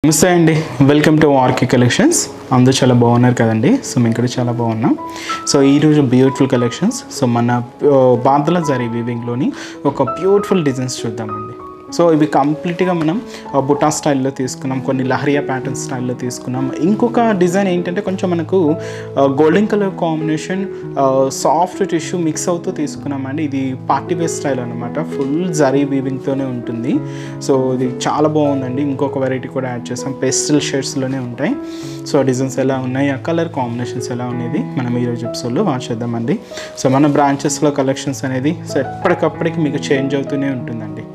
నమస్తే అండి, welcome to RK collections. అందరూ చాలా బాగున్నారు కదండి. సో మేము ఇక్కడ చాలా బాగున్నాం. సో ఈరోజు బ్యూటిఫుల్ కలెక్షన్స్. సో మన బాంధల జరీ వీవింగ్లోని ఒక బ్యూటిఫుల్ డిజైన్స్ చూద్దామండి. సో ఇవి కంప్లీట్గా మనం బుటా స్టైల్లో తీసుకున్నాం, కొన్ని లహరియా ప్యాటర్న్ స్టైల్లో తీసుకున్నాం. ఇంకొక డిజైన్ ఏంటంటే కొంచెం మనకు golden colour combination soft tissue mix అవుతూ తీసుకున్నామండి. ఇది పార్టీ వేర్ స్టైల్ అనమాట, ఫుల్ జరీ వీవింగ్తోనే ఉంటుంది. సో ఇది చాలా బాగుందండి. ఇంకొక వెరైటీ కూడా యాడ్ చేసాం, పేస్టల్ షేడ్స్లోనే ఉంటాయి. సో డిజైన్స్ ఎలా ఉన్నాయి, ఆ కలర్ కాంబినేషన్స్ ఎలా ఉన్నది మనం ఈరోజు ఎపిసోడ్లో వాచ్ చేద్దామండి. సో మన బ్రాంచెస్లో కలెక్షన్స్ అనేది సో ఎప్పటికప్పటికి మీకు చేంజ్ అవుతూనే ఉంటుందండి.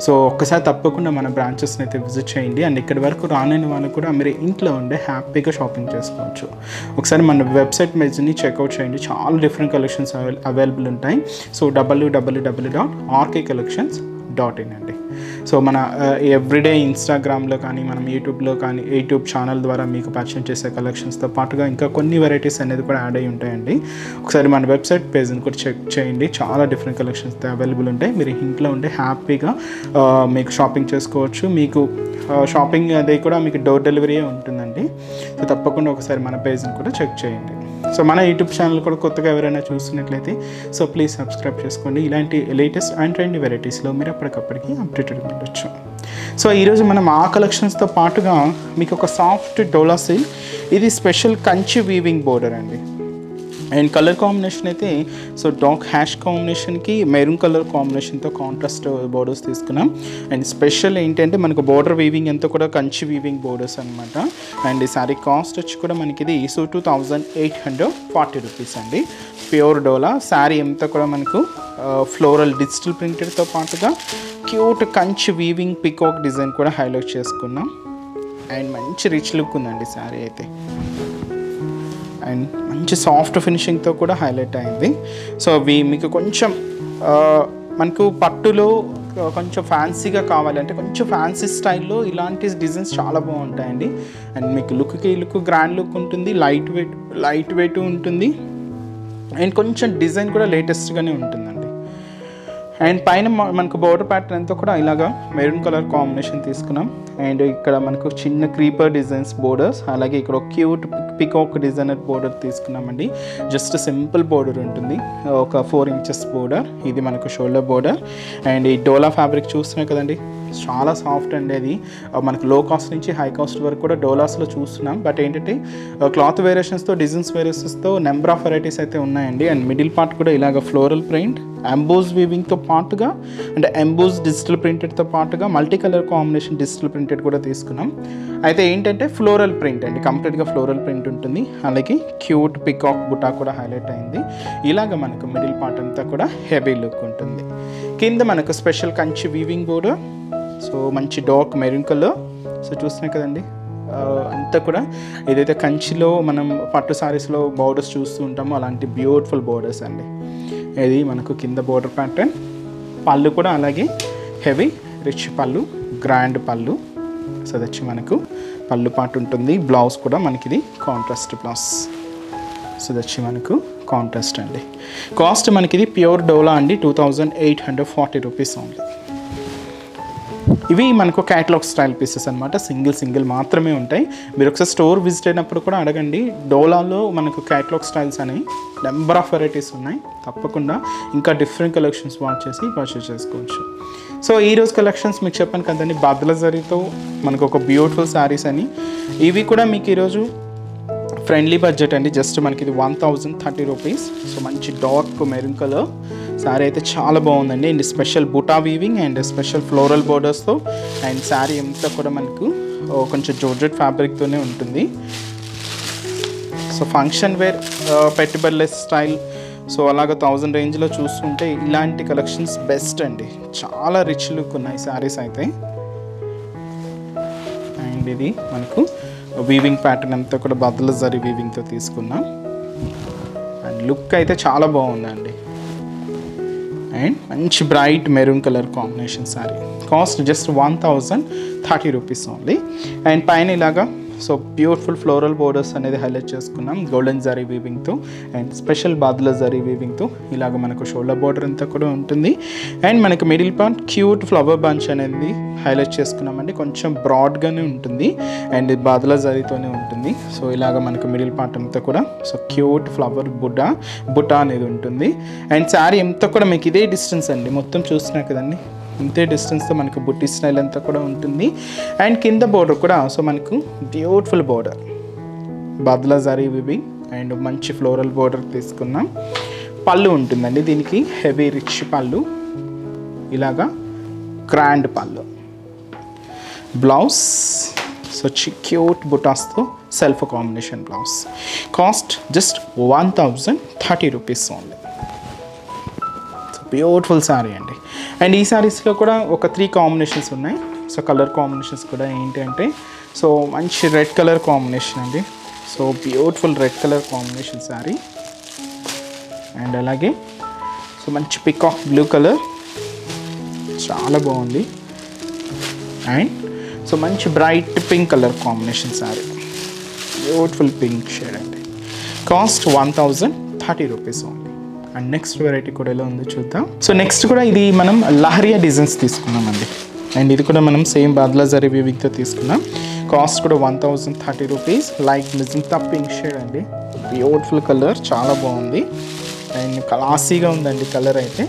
సో ఒక్కసారి తప్పకుండా మన బ్రాంచెస్ని అయితే విజిట్ చేయండి. అండ్ ఇక్కడి వరకు రానైన వాళ్ళు కూడా మీరు ఇంట్లో ఉండే హ్యాపీగా షాపింగ్ చేసుకోవచ్చు. ఒకసారి మన వెబ్సైట్ పేజ్ని చెక్అవుట్ చేయండి, చాలా డిఫరెంట్ కలెక్షన్స్ అవైలబుల్ ఉంటాయి. సో www.rkcollections.in అండి. సో మన ఎవ్రీడే ఇన్స్టాగ్రామ్లో కానీ మనం యూట్యూబ్లో కానీ యూట్యూబ్ ఛానల్ ద్వారా మీకు పరిచయం చేసే కలెక్షన్స్తో పాటుగా ఇంకా కొన్ని వెరైటీస్ అనేది కూడా యాడ్ అయ్యి ఉంటాయండి. ఒకసారి మన వెబ్సైట్ పేజ్ని కూడా చెక్ చేయండి, చాలా డిఫరెంట్ కలెక్షన్స్ అవైలబుల్ ఉంటాయి. మీరు ఇంట్లో ఉంటే హ్యాపీగా మీకు షాపింగ్ చేసుకోవచ్చు. మీకు షాపింగ్ అది కూడా మీకు డోర్ డెలివరీ ఉంటుందండి. సో తప్పకుండా ఒకసారి మన పేజ్ని కూడా చెక్ చేయండి. సో మన యూట్యూబ్ ఛానల్ కూడా కొత్తగా ఎవరైనా చూస్తున్నట్లయితే సో ప్లీజ్ సబ్స్క్రైబ్ చేసుకోండి. ఇలాంటి లేటెస్ట్ అండ్ ట్రెండీ వెరైటీస్లో మీరు అప్పటికప్పటికి అప్డేటెడ్గా ఉండొచ్చు. సో ఈరోజు మనం ఆ కలెక్షన్స్తో పాటుగా మీకు ఒక సాఫ్ట్ డోలా సిల్క్, ఇది స్పెషల్ కంచి వీవింగ్ బోర్డర్ అండి. అండ్ కలర్ కాంబినేషన్ అయితే సో డార్క్ హ్యాష్ కాంబినేషన్కి మెరూన్ కలర్ కాంబినేషన్తో కాంట్రాస్ట్ బోర్డర్స్ తీసుకున్నాం. అండ్ స్పెషల్ ఏంటంటే మనకు బోర్డర్ వీవింగ్ అంతా కూడా కంచి వీవింగ్ బోర్డర్స్ అనమాట. అండ్ ఈ శారీ కాస్ట్ వచ్చి కూడా మనకి ఇది సో 2840 రూపీస్ అండి. ప్యూర్ డోలా శారీ అంతా కూడా మనకు ఫ్లోరల్ డిజిటల్ ప్రింటెడ్తో పాటుగా cute Kanchi weaving peacock design కూడా హైలైట్ చేసుకున్నాం. అండ్ మంచి రిచ్ లుక్ ఉందండి శారీ అయితే. అండ్ మంచి సాఫ్ట్ ఫినిషింగ్తో కూడా హైలైట్ అయింది. సో అవి మీకు కొంచెం మనకు పట్టులో కొంచెం ఫ్యాన్సీగా కావాలంటే కొంచెం ఫ్యాన్సీ స్టైల్లో ఇలాంటి డిజైన్స్ చాలా బాగుంటాయండి. అండ్ మీకు లుక్కి గ్రాండ్ లుక్ ఉంటుంది, లైట్ వెయిట్ ఉంటుంది. అండ్ కొంచెం డిజైన్ కూడా లేటెస్ట్గానే ఉంటుందండి. అండ్ పైన మనకు బోర్డర్ ప్యాటర్న్ అంతా కూడా ఇలాగా మెరూన్ కలర్ కాంబినేషన్ తీసుకున్నాం. అండ్ ఇక్కడ మనకు చిన్న క్రీపర్ డిజైన్స్ బోర్డర్స్, అలాగే ఇక్కడ ఒక క్యూట్ పికాక్ డిజైనర్ బోర్డర్ తీసుకున్నామండి. జస్ట్ సింపుల్ బోర్డర్ ఉంటుంది, ఒక 4 ఇంచెస్ బోర్డర్. ఇది మనకు షోల్డర్ బోర్డర్. అండ్ ఈ డోలా ఫ్యాబ్రిక్ చూస్తున్నాయి కదండి, చాలా సాఫ్ట్ అండి. అది మనకు లో కాస్ట్ నుంచి హై కాస్ట్ వరకు కూడా డోలాస్లో చూస్తున్నాం. బట్ ఏంటంటే క్లాత్ వేరియేషన్స్తో డిజైన్స్ వేరియేషన్స్తో నెంబర్ ఆఫ్ వెరైటీస్ అయితే ఉన్నాయండి. అండ్ మిడిల్ పార్ట్ కూడా ఇలాగ ఫ్లోరల్ ప్రింట్, ఎంబోస్ వీవింగ్తో పాటుగా అంటే ఎంబోస్ డిజిటల్ ప్రింటెడ్తో పాటుగా multi colour combination digital printed కూడా తీసుకున్నాం. అయితే ఏంటంటే ఫ్లోరల్ ప్రింట్ అండి, కంప్లీట్గా ఫ్లోరల్ ప్రింట్ ఉంటుంది. అలాగే క్యూట్ పికాక్ బుటా కూడా హైలైట్ అయింది. ఇలాగ మనకు మిడిల్ పార్ట్ అంతా కూడా హెవీ లుక్ ఉంటుంది. కింద మనకు special Kanchi weaving border, so మంచి డార్క్ మెరూన్ కలర్. సో చూస్తున్నాయి కదండి, అంతా కూడా ఏదైతే కంచిలో మనం పట్టు సారీస్లో బోర్డర్స్ చూస్తూ ఉంటామో అలాంటి బ్యూటిఫుల్ బోర్డర్స్ అండి. ఇది మనకు కింద బోర్డర్ ప్యాటర్న్. పళ్ళు కూడా అలాగే హెవీ రిచ్ పళ్ళు, గ్రాండ్ పళ్ళు. సో అది వచ్చి మనకు పళ్ళు పాటు ఉంటుంది. బ్లౌజ్ కూడా మనకి ఇది కాంట్రాస్ట్ బ్లౌజ్. సో అది వచ్చి మనకు కాంట్రాస్ట్ అండి. కాస్ట్ మనకి ఇది ప్యూర్ డోలా అండి, 2840 రూపీస్ ఓన్లీ. ఇవి మనకు క్యాటలాగ్ స్టైల్ పీసెస్ అనమాట, సింగిల్ మాత్రమే ఉంటాయి. మీరు ఒకసారి స్టోర్ విజిట్ అయినప్పుడు కూడా అడగండి, డోలాలో మనకు క్యాటలాగ్ స్టైల్స్ అనేవి నెంబర్ ఆఫ్ వెరైటీస్ ఉన్నాయి. తప్పకుండా ఇంకా డిఫరెంట్ కలెక్షన్స్ వాచ్ చేసి పర్చేస్ చేసుకోవచ్చు. సో ఈరోజు కలెక్షన్స్ మీకు చెప్పాను కదండి, బాద్ల జరీతో మనకు ఒక బ్యూటిఫుల్ శారీస్ అని. ఇవి కూడా మీకు ఈరోజు ఫ్రెండ్లీ బడ్జెట్ అండి, జస్ట్ మనకి ఇది 1030 రూపీస్. సో మంచి డార్క్ మెరూన్ కలర్ శారీ అయితే చాలా బాగుందండి. అండ్ స్పెషల్ బుటా వీవింగ్ అండ్ స్పెషల్ ఫ్లోరల్ బోర్డర్స్తో. అండ్ శారీ అంతా కూడా మనకు కొంచెం జోర్జెట్ ఫ్యాబ్రిక్తోనే ఉంటుంది. సో ఫంక్షన్ వేర్ పెట్టుబడులెస్ స్టైల్, సో అలాగ 1000 రేంజ్లో చూస్తుంటే ఇలాంటి కలెక్షన్స్ బెస్ట్ అండి. చాలా రిచ్ లుక్ ఉన్నాయి శారీస్ అయితే. అండ్ ఇది మనకు వీవింగ్ ప్యాటర్న్ అంతా కూడా బదుల జరీ వీవింగ్తో తీసుకున్నాం. అండ్ లుక్ అయితే చాలా బాగుందండి. అండ్ మంచి bright maroon colour combination sari. Cost just 1030 rupees only. And పైన ఇలాగా సో బ్యూటిఫుల్ ఫ్లోరల్ బోర్డర్స్ అనేది హైలైట్ చేసుకున్నాం గోల్డెన్ జరీ వీవింగ్తో అండ్ స్పెషల్ బాద్లా జరీ వీవింగ్తో ఇలాగ మనకు షోల్డర్ బోర్డర్ అంతా కూడా ఉంటుంది. అండ్ మనకి middle part cute flower bunch అనేది హైలైట్ చేసుకున్నామండి. కొంచెం బ్రాడ్గానే ఉంటుంది అండ్ బాద్లా జరీతోనే ఉంటుంది. సో ఇలాగ మనకు మిడిల్ పార్ట్ అంతా కూడా సో క్యూట్ ఫ్లవర్ బుటా అనేది ఉంటుంది. అండ్ శారీ అంతా కూడా మీకు ఇదే డిస్టెన్స్ అండి, మొత్తం చూసినా కదండి ఇంతే డిస్టెన్స్తో మనకు బుట్టి స్టైల్ అంతా కూడా ఉంటుంది. అండ్ కింద బోర్డర్ కూడా సో మనకు beautiful border badla zari weaving and మంచి ఫ్లోరల్ బోర్డర్ తీసుకున్నాం. పళ్ళు ఉంటుందండి దీనికి హెవీ రిచ్ పళ్ళు, ఇలాగా గ్రాండ్ పళ్ళు. బ్లౌజ్ సో క్యూట్ బుటాస్తో self combination blouse. Cost just 1030 rupees only. Beautiful sari అండి. అండ్ ఈ శారీస్లో కూడా ఒక 3 కాంబినేషన్స్ ఉన్నాయి. సో కలర్ కాంబినేషన్స్ కూడా ఏంటి అంటే సో మంచి రెడ్ కలర్ కాంబినేషన్ అండి. So beautiful red colour combination sari. And అలాగే సో మంచి పికాక్ బ్లూ కలర్ చాలా బాగుంది. అండ్ సో మంచి bright pink colour combination sari, beautiful pink shade అండి. Cost 1030 rupees only. And next variety కూడా ఎలా ఉందో చూద్దాం. సో నెక్స్ట్ కూడా ఇది మనం లహరియా డిజైన్స్ తీసుకున్నామండి. అండ్ ఇది కూడా మనం సేమ్ బాద్లా జరీ వీవింగ్తో తీసుకున్నాం. కాస్ట్ కూడా 1030 rupees. Light magenta pink shade అండి, బ్యూటిఫుల్ కలర్ చాలా బాగుంది అండ్ క్లాసీగా ఉందండి కలర్ అయితే.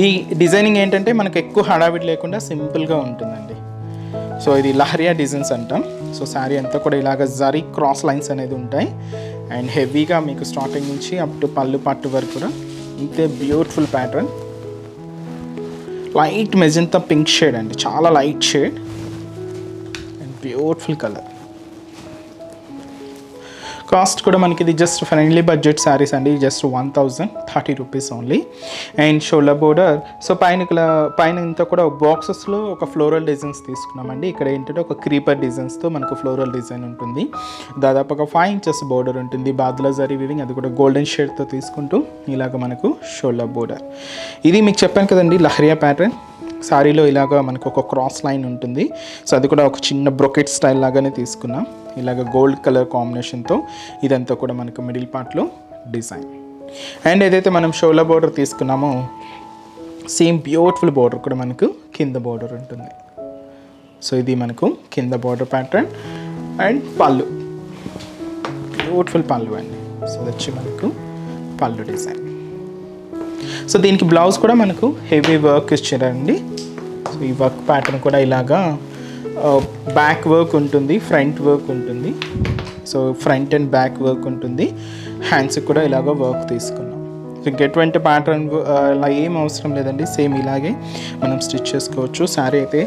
ఈ డిజైనింగ్ ఏంటంటే మనకు ఎక్కువ హడావిడి లేకుండా సింపుల్గా ఉంటుందండి. సో ఇది లహరియా డిజైన్స్ అంటాం. సో శారీ అంతా కూడా ఇలాగ జరీ క్రాస్ లైన్స్ అనేది ఉంటాయి అండ్ హెవీగా మీకు స్టార్టింగ్ నుంచి అప్ టు పళ్ళు పట్టు వరకు కూడా ఇంతే beautiful pattern. Light magenta pink shade అండి, చాలా light shade and beautiful colour. Cost కూడా మనకి ఇది జస్ట్ ఫ్రెండ్లీ బడ్జెట్ శారీస్ అండి, just 1030 rupees only. And shoulder border so పైన ఇంత కూడా బాక్సెస్లో ఒక ఫ్లోరల్ డిజైన్స్ తీసుకున్నామండి. ఇక్కడ ఏంటంటే ఒక క్రీపర్ డిజైన్స్తో మనకు ఫ్లోరల్ డిజైన్ ఉంటుంది. దాదాపు ఒక 5 ఇంచెస్ బోర్డర్ ఉంటుంది. బాద్లా జరీ వీవింగ్ అది కూడా గోల్డెన్ షేడ్తో తీసుకుంటూ ఇలాగ మనకు షోల్డర్ బోర్డర్. ఇది మీకు చెప్పాను కదండి లహరియా ప్యాటర్న్. శారీలో ఇలాగ మనకు ఒక క్రాస్ లైన్ ఉంటుంది. సో అది కూడా ఒక చిన్న బ్రొకెట్ స్టైల్ లాగానే తీసుకున్నాం. ఇలాగ గోల్డ్ కలర్ కాంబినేషన్తో ఇదంతా కూడా మనకు మిడిల్ పార్ట్లో డిజైన్. అండ్ ఏదైతే మనం షోల్డర్ బోర్డర్ తీసుకున్నామో సేమ్ బ్యూటిఫుల్ బోర్డర్ కూడా మనకు కింద బోర్డర్ ఉంటుంది. సో ఇది మనకు కింద బోర్డర్ ప్యాటర్న్ అండ్ పళ్ళు బ్యూటిఫుల్ పళ్ళు అండి. సో అది వచ్చి మనకు పళ్ళు డిజైన్. సో దీనికి బ్లౌజ్ కూడా మనకు హెవీ వర్క్ ఇచ్చారండి. సో ఈ వర్క్ ప్యాటర్న్ కూడా ఇలాగా బ్యాక్ వర్క్ ఉంటుంది, ఫ్రంట్ వర్క్ ఉంటుంది. So front and back work ఉంటుంది. హ్యాండ్స్కి కూడా ఇలాగ వర్క్ తీసుకున్నాం. ఇంక ఎటువంటి ప్యాటర్న్ అలా ఏం అవసరం లేదండి, సేమ్ ఇలాగే మనం స్టిచ్ చేసుకోవచ్చు. శారీ అయితే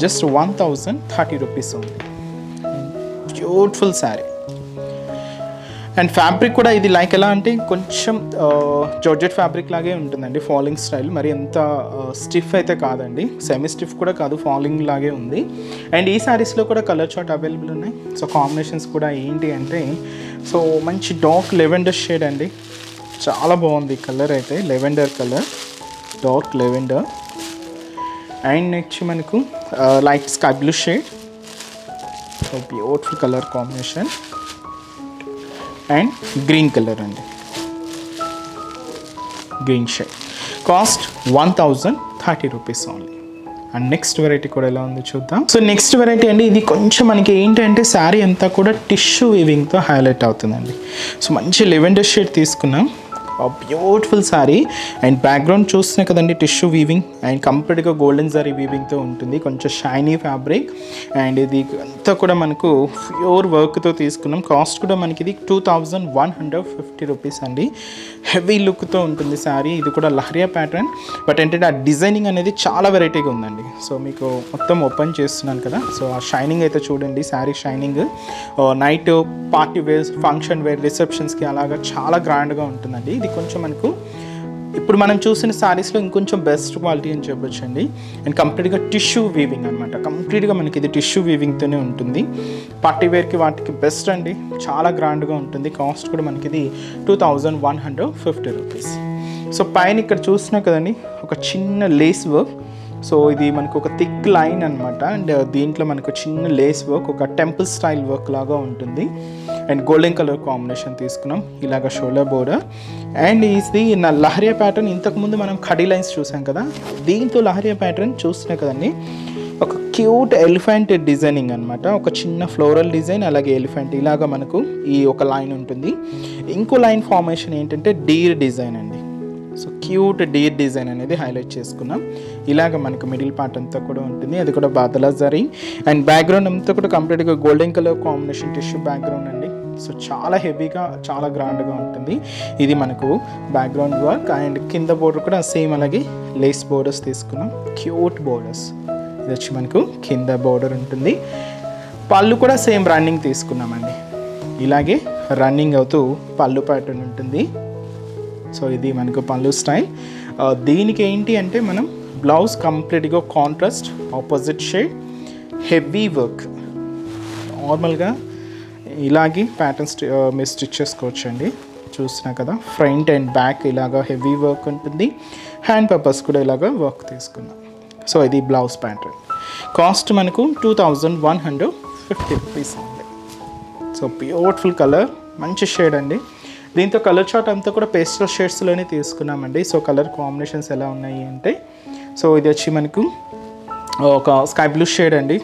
జస్ట్ 1030 రూపీస్ ఉంది. బ్యూటిఫుల్ శారీ. అండ్ ఫ్యాబ్రిక్ కూడా ఇది లైక్ ఎలా అంటే కొంచెం జార్జెట్ ఫ్యాబ్రిక్ లాగే ఉంటుందండి, ఫాలింగ్ స్టైల్. మరి ఎంత స్టిఫ్ అయితే కాదండి, సెమీ స్టిఫ్ కూడా కాదు, ఫాలింగ్ లాగే ఉంది. అండ్ ఈ శారీస్లో కూడా కలర్ చార్ట్ అవైలబుల్ ఉన్నాయి. సో కాంబినేషన్స్ కూడా ఏంటి అంటే సో మంచి డార్క్ లెవెండర్ షేడ్ అండి, చాలా బాగుంది కలర్ అయితే. Lavender colour, dark lavender. And next మనకు light sky blue shade. So beautiful colour combination. And green colour అండి, green shade. Cost 1030 rupees only. And next variety కూడా ఎలా ఉంది చూద్దాం. సో నెక్స్ట్ వెరైటీ అండి, ఇది కొంచెం మనకి ఏంటంటే శారీ అంతా కూడా టిష్యూ వీవింగ్తో హైలైట్ అవుతుందండి. సో మంచి లెవెండర్ షేడ్ తీసుకున్నాం, బ్యూటిఫుల్ శారీ. అండ్ బ్యాక్గ్రౌండ్ చూస్తున్నా కదండి టిష్యూ వీవింగ్ అండ్ కంప్లీట్గా గోల్డెన్ జరీ వీవింగ్తో ఉంటుంది. కొంచెం షైనీ ఫ్యాబ్రిక్ అండ్ ఇది అంతా కూడా మనకు ప్యూర్ వర్క్తో తీసుకున్నాం. కాస్ట్ కూడా మనకి ఇది 2150 రూపీస్ అండి. హెవీ లుక్తో ఉంటుంది శారీ. ఇది కూడా లహరియా ప్యాటర్న్, బట్ ఏంటంటే ఆ డిజైనింగ్ అనేది చాలా వెరైటీగా ఉందండి. సో మీకు మొత్తం ఓపెన్ చేస్తున్నాను కదా, సో ఆ షైనింగ్ అయితే చూడండి. Sari shining night party wear, function wear, రిసెప్షన్స్కి అలాగా చాలా గ్రాండ్గా ఉంటుందండి. ఇది కొంచెం మనకు ఇప్పుడు మనం చూసిన శారీస్లో ఇంకొంచెం బెస్ట్ క్వాలిటీ అని చెప్పొచ్చు అండి. అండ్ కంప్లీట్గా టిష్యూ వీవింగ్ అనమాట. కంప్లీట్గా మనకి ఇది టిష్యూ వీవింగ్తోనే ఉంటుంది. పార్టీ వేర్కి వాటికి బెస్ట్ అండి, చాలా గ్రాండ్గా ఉంటుంది. కాస్ట్ కూడా మనకి ఇది 2150 రూపీస్. సో పైన ఇక్కడ చూసినా కదండి ఒక చిన్న లేస్ వర్క్ సో ఇది మనకు ఒక థిక్ లైన్ అనమాట. అండ్ దీంట్లో మనకు చిన్న లేస్ వర్క్, ఒక టెంపుల్ స్టైల్ వర్క్ లాగా ఉంటుంది. అండ్ గోల్డెన్ కలర్ కాంబినేషన్ తీసుకున్నాం, ఇలాగ షోల్డర్ బోర్డర్. అండ్ ఇది లహరియా ప్యాటర్న్. ఇంతకుముందు మనం కడీ లైన్స్ చూసాం కదా, దీంతో లహరియా ప్యాటర్న్ చూస్తున్నాయి కదండి. ఒక క్యూట్ ఎలిఫెంట్ డిజైనింగ్ అనమాట, ఒక చిన్న ఫ్లోరల్ డిజైన్, అలాగే ఎలిఫెంట్ ఇలాగ మనకు ఈ ఒక లైన్ ఉంటుంది. ఇంకో లైన్ ఫార్మేషన్ ఏంటంటే డీర్ డిజైన్ అండి. సో క్యూట్ డీర్ డిజైన్ అనేది హైలైట్ చేసుకున్నాం. ఇలాగ మనకు మిడిల్ పార్ట్ అంతా కూడా ఉంటుంది, అది కూడా బాదలా జరీ. అండ్ బ్యాక్గ్రౌండ్ అంతా కూడా కంప్లీట్గా golden colour combination tissue background అండి. సో చాలా హెవీగా, చాలా గ్రాండ్గా ఉంటుంది. ఇది మనకు బ్యాక్గ్రౌండ్ వర్క్. అండ్ కింద బోర్డర్ కూడా సేమ్ అలాగే లేస్ బోర్డర్స్ తీసుకున్నాం, క్యూట్ బోర్డర్స్. ఇది వచ్చి మనకు కింద బోర్డర్ ఉంటుంది. పళ్ళు కూడా సేమ్ రన్నింగ్ తీసుకున్నామండి, ఇలాగే రన్నింగ్ అవుతూ పళ్ళు ప్యాటర్న్ ఉంటుంది. సో ఇది మనకు పళ్ళు స్టైల్. దీనికి ఏంటి అంటే మనం బ్లౌజ్ కంప్లీట్గా contrast opposite shade heavy work. నార్మల్గా ఇలాగే ప్యాటర్న్స్ మీరు స్టిచ్ చేసుకోవచ్చండి. చూస్తున్నా కదా, ఫ్రంట్ అండ్ బ్యాక్ ఇలాగా హెవీ వర్క్ ఉంటుంది. హ్యాండ్ పర్పస్ కూడా ఇలాగా వర్క్ తీసుకున్నాం. సో ఇది బ్లౌజ్ ప్యాటర్న్. కాస్ట్ మనకు 2150 రూపీస్ అండి. సో బ్యూటిఫుల్ కలర్, మంచి షేడ్ అండి. దీంతో కలర్ చార్ట్ అంతా కూడా పేస్టల్ షేడ్స్లోనే తీసుకున్నామండి. సో కలర్ కాంబినేషన్స్ ఎలా ఉన్నాయి అంటే, సో ఇది వచ్చి మనకు ఒక స్కై బ్లూ షేడ్ అండి,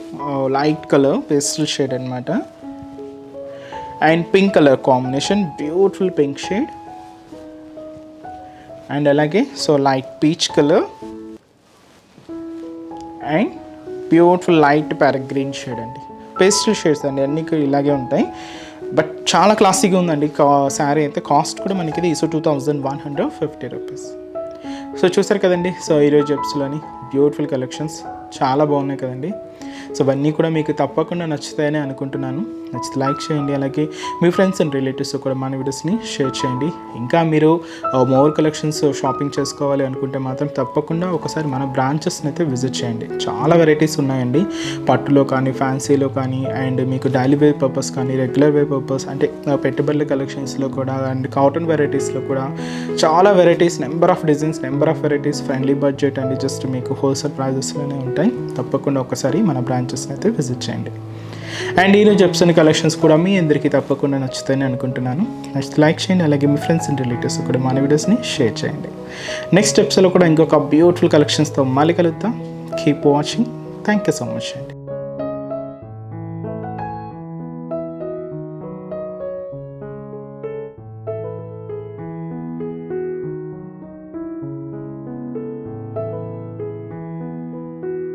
లైట్ కలర్ పేస్టల్ షేడ్ అనమాట. And pink colour combination, beautiful pink shade. And అలాగే so light peach colour and beautiful light parrot green shade అండి. పేస్టల్ షేడ్స్ అండి, అన్నీ ఇలాగే ఉంటాయి. బట్ చాలా క్లాసీగా ఉందండి శారీ అయితే. కాస్ట్ కూడా మనకి ఇది 2150 రూపీస్. సో చూసారు కదండి. సో ఈరోజు జెప్స్లోని బ్యూటిఫుల్ కలెక్షన్స్ చాలా బాగున్నాయి కదండి. సో ఇవన్నీ కూడా మీకు తప్పకుండా నచ్చుతాయని అనుకుంటున్నాను. నచ్చితే లైక్ చేయండి, అలాగే మీ ఫ్రెండ్స్ అండ్ రిలేటివ్స్ కూడా మన వీడియోస్ని షేర్ చేయండి. ఇంకా మీరు మోర్ కలెక్షన్స్ షాపింగ్ చేసుకోవాలి అనుకుంటే మాత్రం తప్పకుండా ఒకసారి మన బ్రాంచెస్ని అయితే విజిట్ చేయండి. చాలా వెరైటీస్ ఉన్నాయండి, పట్టులో కానీ, ఫ్యాన్సీలో కానీ, అండ్ మీకు డైలీ వేర్ పర్పస్ కానీ, రెగ్యులర్ వేర్ పర్పస్ అంటే పెట్టుబడుల కలెక్షన్స్లో కూడా, అండ్ కాటన్ వెరైటీస్లో కూడా చాలా varieties, number of designs, number of varieties, friendly budget అండి. జస్ట్ మీకు హోల్సేల్ ప్రైజెస్లోనే ఉంటాయి. తప్పకుండా ఒకసారి మన బ్రాంచెస్ని అయితే విజిట్ చేయండి. అండ్ ఈరోజు జెప్సన్ కలెక్షన్స్ కూడా మీ అందరికీ తప్పకుండా నచ్చుతాయని అనుకుంటున్నాను. నచ్చితే లైక్ చేయండి, అలాగే మీ ఫ్రెండ్స్ అండ్ రిలేటివ్స్ కూడా మన వీడియోస్ని షేర్ చేయండి. నెక్స్ట్ ఎపిసోడ్లో కూడా ఇంకొక బ్యూటిఫుల్ కలెక్షన్స్తో మళ్ళీ కలుద్దాం. Keep watching. Thank you so much అండి.